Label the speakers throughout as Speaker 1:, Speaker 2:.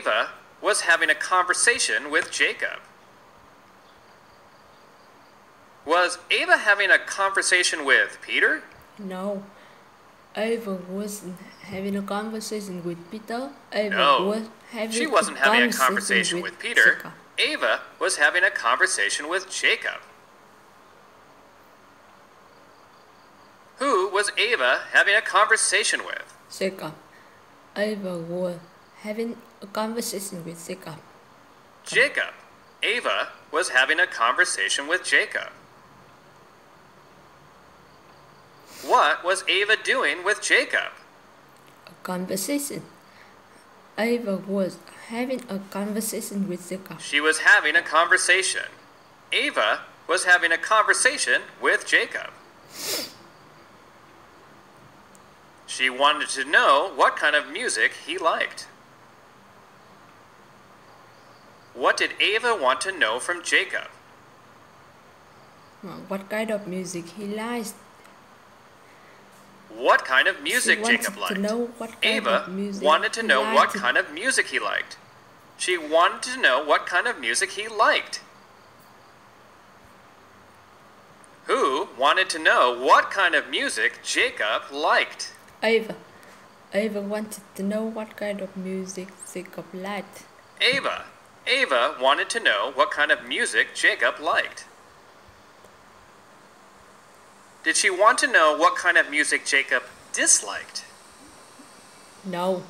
Speaker 1: Ava was having a conversation with Jacob? Was Ava having a conversation with Peter?
Speaker 2: No. Ava wasn't having a conversation with Peter. Ava
Speaker 1: No,
Speaker 2: was having
Speaker 1: she wasn't having a conversation with Peter.
Speaker 2: Jacob.
Speaker 1: Ava was having a conversation with Jacob. Who was Ava having a conversation with?
Speaker 2: Jacob. Ava was having a conversation with Jacob.
Speaker 1: Jacob. Ava was having a conversation with Jacob. What was Ava doing with Jacob?
Speaker 2: A conversation. Ava was having a conversation with Jacob.
Speaker 1: She was having a conversation. Ava was having a conversation with Jacob. She wanted to know what kind of music he liked. What did Ava want to know from Jacob?
Speaker 2: What kind of music he likes.
Speaker 1: What kind of music Jacob liked? Ava wanted to know what kind of music he liked. She wanted to know what kind of music he liked. Who wanted to know what kind of music Jacob liked?
Speaker 2: Ava. Ava wanted to know what kind of music Jacob liked.
Speaker 1: Ava. Ava wanted to know what kind of music Jacob liked. Did she want to know what kind of music Jacob disliked?
Speaker 2: No.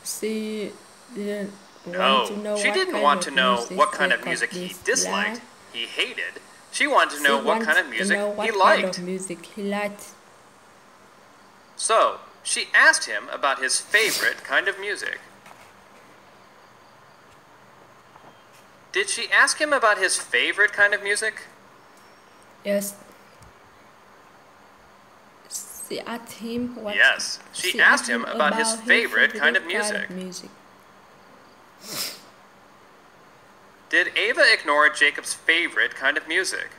Speaker 2: She didn't
Speaker 1: No,
Speaker 2: want to know
Speaker 1: she didn't want to know what kind of music he disliked, he hated. She wanted to know what kind of music he liked. So, she asked him about his favorite kind of music. Did she ask him about his favorite kind of music?
Speaker 2: Yes. She asked him what.
Speaker 1: Yes, she asked him about his favorite kind of music. Did Ava ignore Jacob's favorite kind of music?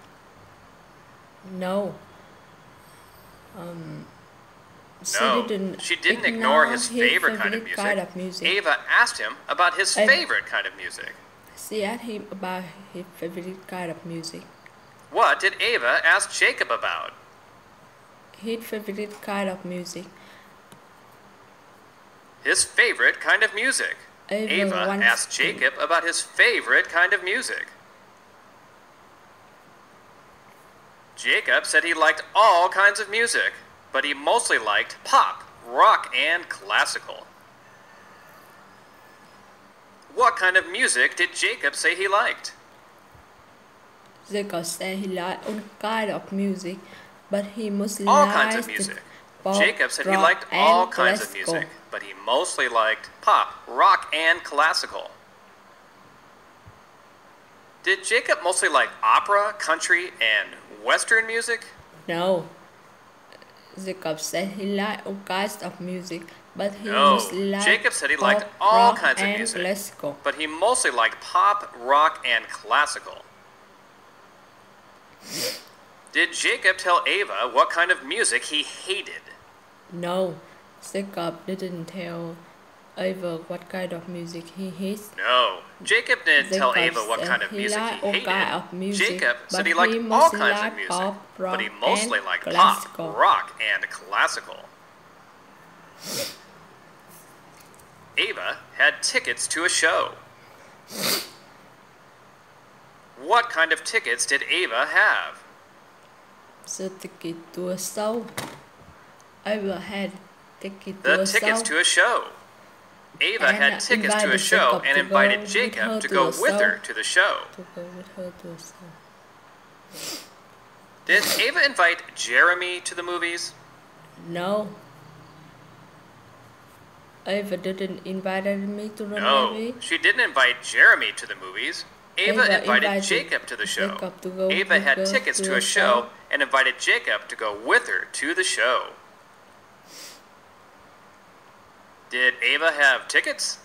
Speaker 2: No.
Speaker 1: She didn't ignore his favorite kind of music. Ava asked him about his favorite kind of music.
Speaker 2: She asked him about his favorite kind of music.
Speaker 1: What did Ava ask Jacob about?
Speaker 2: His favorite kind of music.
Speaker 1: His favorite kind of music. Ava asked Jacob about his favorite kind of music. Jacob said he liked all kinds of music, but he mostly liked pop, rock, and classical. What kind of music did Jacob say he liked?
Speaker 2: Jacob said he liked all kinds of music, but he mostly
Speaker 1: all
Speaker 2: liked
Speaker 1: kinds of music.
Speaker 2: Pop,
Speaker 1: Jacob said he
Speaker 2: rock,
Speaker 1: liked all
Speaker 2: and
Speaker 1: kinds
Speaker 2: classical.
Speaker 1: of music, but he mostly liked pop, rock, and classical. Did Jacob mostly like opera, country, and western music?
Speaker 2: No. Jacob said he liked all kinds of music, but he
Speaker 1: No,
Speaker 2: mostly liked
Speaker 1: Jacob said he
Speaker 2: pop,
Speaker 1: liked all
Speaker 2: rock,
Speaker 1: kinds of
Speaker 2: and
Speaker 1: music,
Speaker 2: classical.
Speaker 1: but he mostly liked pop, rock, and classical. Did Jacob tell Ava what kind of music he hated?
Speaker 2: No, Jacob didn't tell Ava what kind of music he hates.
Speaker 1: No, Jacob didn't tell Ava what kind of music he hated. Jacob said he liked all kinds of music, but he mostly liked pop, rock, and classical. Ava had tickets to a show. What kind of tickets did Ava have?
Speaker 2: The ticket to a show. Ava had ticket
Speaker 1: The
Speaker 2: to a
Speaker 1: tickets
Speaker 2: show.
Speaker 1: to a show. Ava
Speaker 2: And
Speaker 1: had tickets to a
Speaker 2: invited
Speaker 1: show
Speaker 2: Jacob
Speaker 1: and
Speaker 2: to
Speaker 1: invited
Speaker 2: go
Speaker 1: Jacob
Speaker 2: with
Speaker 1: to
Speaker 2: her
Speaker 1: go
Speaker 2: to a
Speaker 1: with her
Speaker 2: show.
Speaker 1: to the show.
Speaker 2: To go with her to a show.
Speaker 1: Did Ava invite Jeremy to the movies?
Speaker 2: No. Ava didn't invite me to the
Speaker 1: No,
Speaker 2: movie.
Speaker 1: she didn't invite Jeremy to the movies. Ava invited Jacob to the show.
Speaker 2: Jacob to go
Speaker 1: Ava
Speaker 2: with
Speaker 1: had
Speaker 2: her
Speaker 1: tickets
Speaker 2: to
Speaker 1: to
Speaker 2: a
Speaker 1: a show and invited Jacob to go with her to the show. Did Ava have tickets?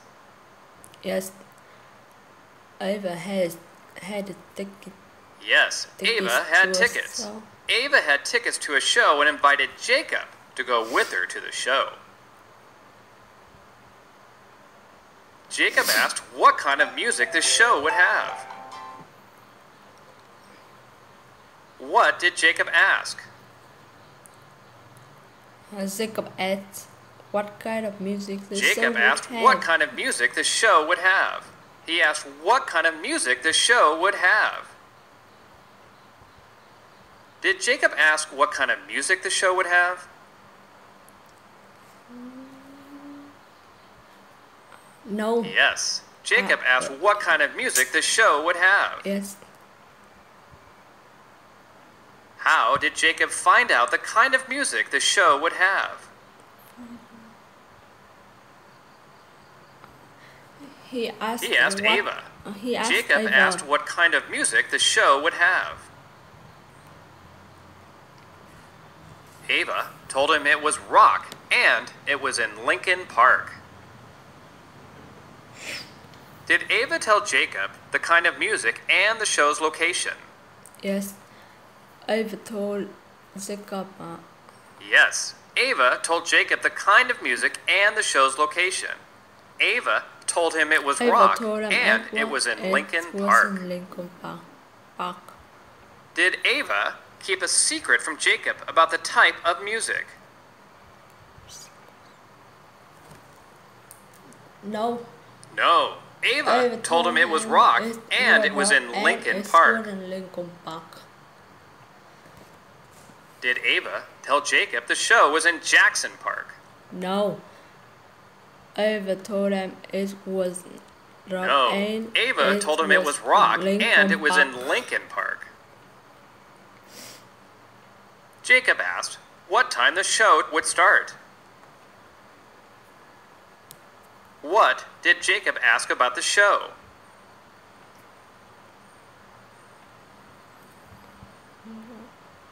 Speaker 2: Yes. Ava had a ticket.
Speaker 1: Yes, Ava had tickets.
Speaker 2: show.
Speaker 1: Ava had tickets to a show and invited Jacob to go with her to the show. Jacob asked what kind of music the show would have. What did Jacob ask?
Speaker 2: Jacob asked what kind of music the show would have.
Speaker 1: Jacob asked what kind of music the show would have. He asked what kind of music the show would have. Did Jacob ask what kind of music the show would have?
Speaker 2: No.
Speaker 1: Yes. Jacob asked what kind of music the show would have.
Speaker 2: Yes.
Speaker 1: How did Jacob find out the kind of music the show would have?
Speaker 2: He asked
Speaker 1: Ava. Jacob asked what kind of music the show would have. Ava told him it was rock and it was in Lincoln Park. Did Ava tell Jacob the kind of music and the show's location?
Speaker 2: Yes. Ava told Jacob.
Speaker 1: Yes. Ava told Jacob the kind of music and the show's location. Ava told him it was rock and it was in Lincoln Park. Did Ava keep a secret from Jacob about the type of music?
Speaker 2: No.
Speaker 1: No. Ava told him it was rock and it was in Lincoln Park. Did Ava tell Jacob the show was in Jackson Park?
Speaker 2: No. Ava told him it was rock.
Speaker 1: No. Ava told him it was rock and it was in Lincoln Park. Jacob asked what time the show would start. What did Jacob ask about the show?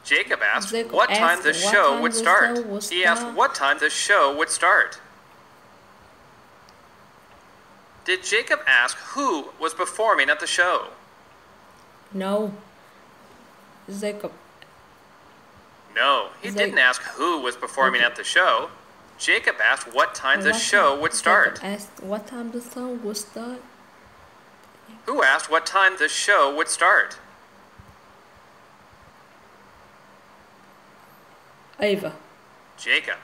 Speaker 1: Jacob asked what time the show would start. He asked what time the show would start. Did Jacob ask who was performing at the show?
Speaker 2: No. Jacob.
Speaker 1: No, he didn't ask who was performing at the show. Jacob asked what time the show would start.
Speaker 2: Jacob asked what time the show would start.
Speaker 1: Who asked what time the show would start?
Speaker 2: Ava.
Speaker 1: Jacob.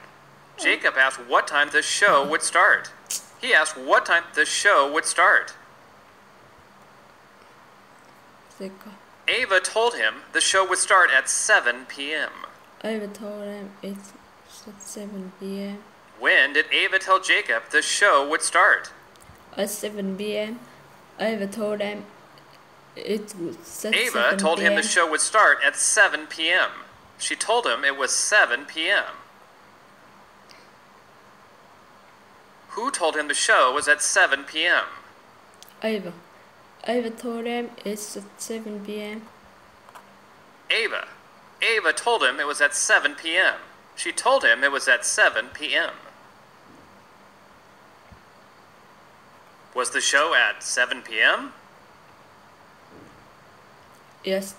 Speaker 1: Jacob asked what time the show would start. He asked what time the show would start.
Speaker 2: Jacob.
Speaker 1: Ava told him the show would start at 7 p.m.
Speaker 2: Ava told him it's at 7 p.m.
Speaker 1: When did Ava tell Jacob the show would start?
Speaker 2: At 7 p.m. Ava told him it was at
Speaker 1: Ava told him the show would start at 7 p.m. She told him it was 7 p.m. Who told him the show was at 7 p.m.?
Speaker 2: Ava. Ava told him it's at 7 p.m.
Speaker 1: Ava. Ava told him it was at 7 p.m. She told him it was at 7 p.m. Was the show at 7 p.m.?
Speaker 2: Yes.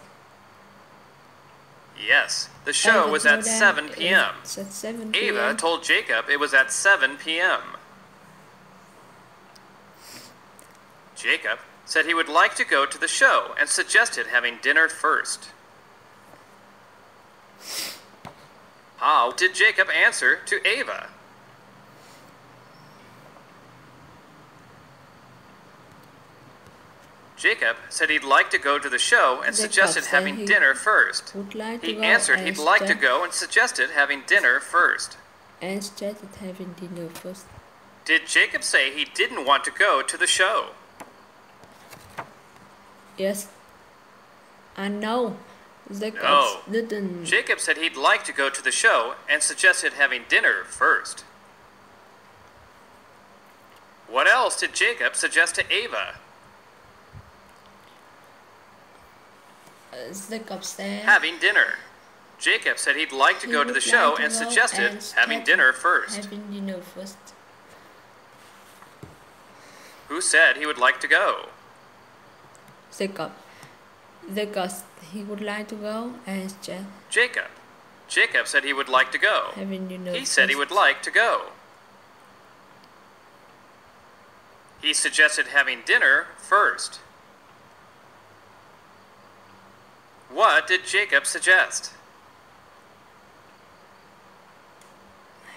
Speaker 1: Yes, the show was at 7 p.m.
Speaker 2: It's at 7 p.m.
Speaker 1: Ava told Jacob it was at 7 p.m. Jacob said he would like to go to the show and suggested having dinner first. How did Jacob answer to Ava? Jacob said he'd like to go to the show and suggested having dinner first. He answered he'd like to go and suggested having dinner first.
Speaker 2: And suggested having dinner first.
Speaker 1: Did Jacob say he didn't want to go to the show?
Speaker 2: Yes. And no.
Speaker 1: No. Jacob said he'd like to go to the show and suggested having dinner first. What else did Jacob suggest to Ava?
Speaker 2: Jacob said
Speaker 1: having dinner. Jacob said he'd like to go to the show and suggested having dinner first.
Speaker 2: Having dinner first.
Speaker 1: Who said he would like to go?
Speaker 2: Jacob. Jacob, he would like to go and
Speaker 1: Jacob. Jacob said he would like to go.
Speaker 2: Having dinner
Speaker 1: he said he would like to go. He suggested having dinner first. What did Jacob suggest?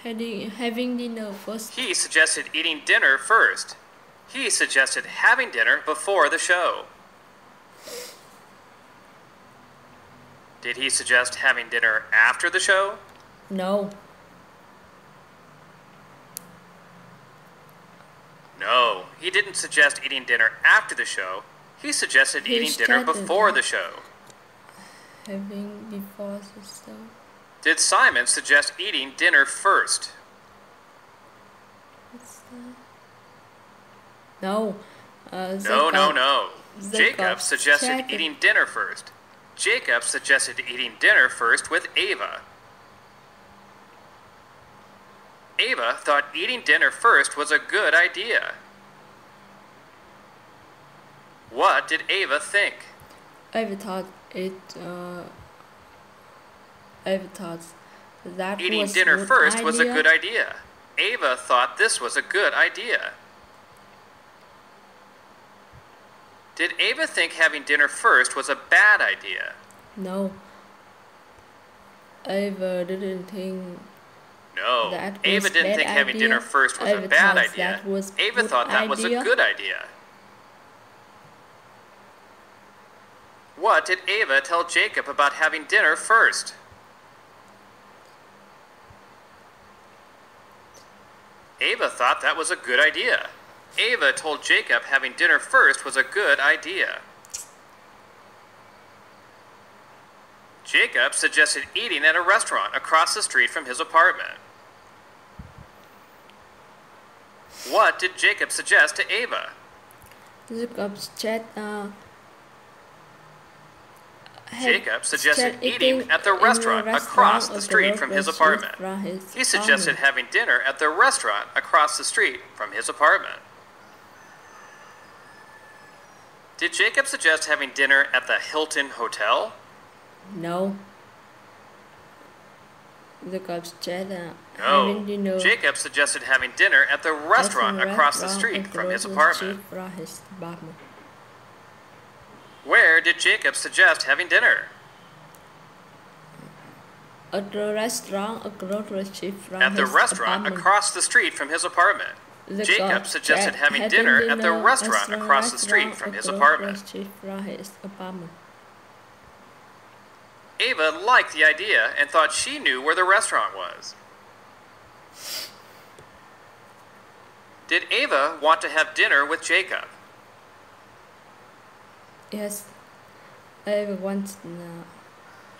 Speaker 2: Having dinner first.
Speaker 1: He suggested eating dinner first. He suggested having dinner before the show. Did he suggest having dinner after the show?
Speaker 2: No.
Speaker 1: No, he didn't suggest eating dinner after the show. He suggested eating dinner before the show.
Speaker 2: Having before the show.
Speaker 1: Did Simon suggest eating dinner first?
Speaker 2: What's that? No.
Speaker 1: No. Jacob suggested eating dinner first. Jacob suggested eating dinner first with Ava. Ava thought eating dinner first was a good idea. What did Ava think?
Speaker 2: Ava thought that
Speaker 1: eating dinner first was a good idea. Ava thought this was a good idea. Did Ava think having dinner first was a bad idea?
Speaker 2: No. Ava didn't think.
Speaker 1: No, Ava didn't think having dinner first was a bad idea. Ava thought that was a good idea. What did Ava tell Jacob about having dinner first? Ava thought that was a good idea. Ava told Jacob having dinner first was a good idea. Jacob suggested eating at a restaurant across the street from his apartment. What did Jacob suggest to Ava?
Speaker 2: Jacob
Speaker 1: suggested eating at the restaurant across the street from his apartment. He suggested having dinner at the restaurant across the street from his apartment. Did Jacob suggest having dinner at the Hilton Hotel?
Speaker 2: No. Jacob suggested
Speaker 1: Jacob suggested having dinner at the restaurant across the street from his apartment. Where did Jacob suggest having dinner?
Speaker 2: At the restaurant
Speaker 1: across the street from his apartment. Jacob suggested having dinner at the restaurant across the street from his apartment. Ava liked the idea and thought she knew where the restaurant was. Did Ava want to have dinner with Jacob?
Speaker 2: Yes, Ava wants to know.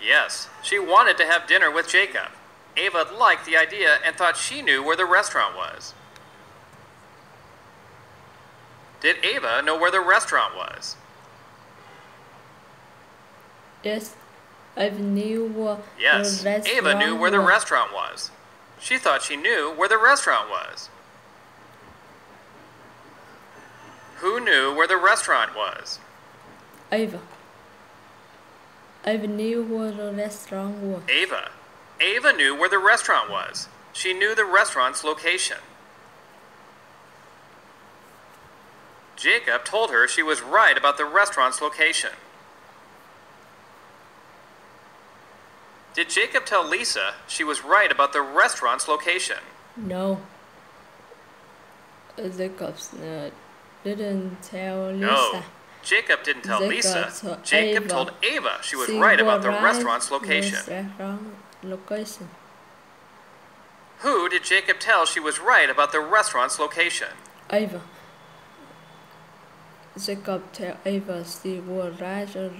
Speaker 1: Yes, she wanted to have dinner with Jacob. Ava liked the idea and thought she knew where the restaurant was. Did Ava know where the restaurant was?
Speaker 2: Yes, Ava knew where
Speaker 1: Yes, Ava knew where the restaurant was. She thought she knew where the restaurant was. Who knew where the restaurant was?
Speaker 2: Ava. Ava knew where the restaurant was.
Speaker 1: Ava knew where the restaurant was. She knew the restaurant's location. Jacob told her she was right about the restaurant's location. Did Jacob tell Lisa she was right about the restaurant's location?
Speaker 2: No. Jacob didn't tell Lisa.
Speaker 1: No, Jacob didn't tell Lisa. Jacob told Ava she was right about the restaurant's location. Who did Jacob tell she was right about the restaurant's location?
Speaker 2: Ava. Jacob told Ava she was right about the restaurant's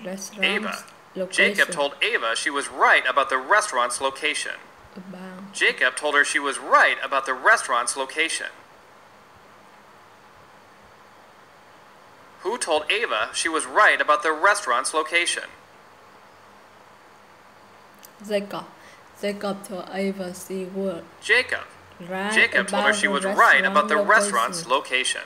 Speaker 2: location.
Speaker 1: Jacob told Ava she was right about the restaurant's location. Jacob told her she was right about the restaurant's location. Who told Ava she was right about the restaurant's location?
Speaker 2: Jacob. Jacob told Ava she was
Speaker 1: Jacob told her she was right about the restaurant's location.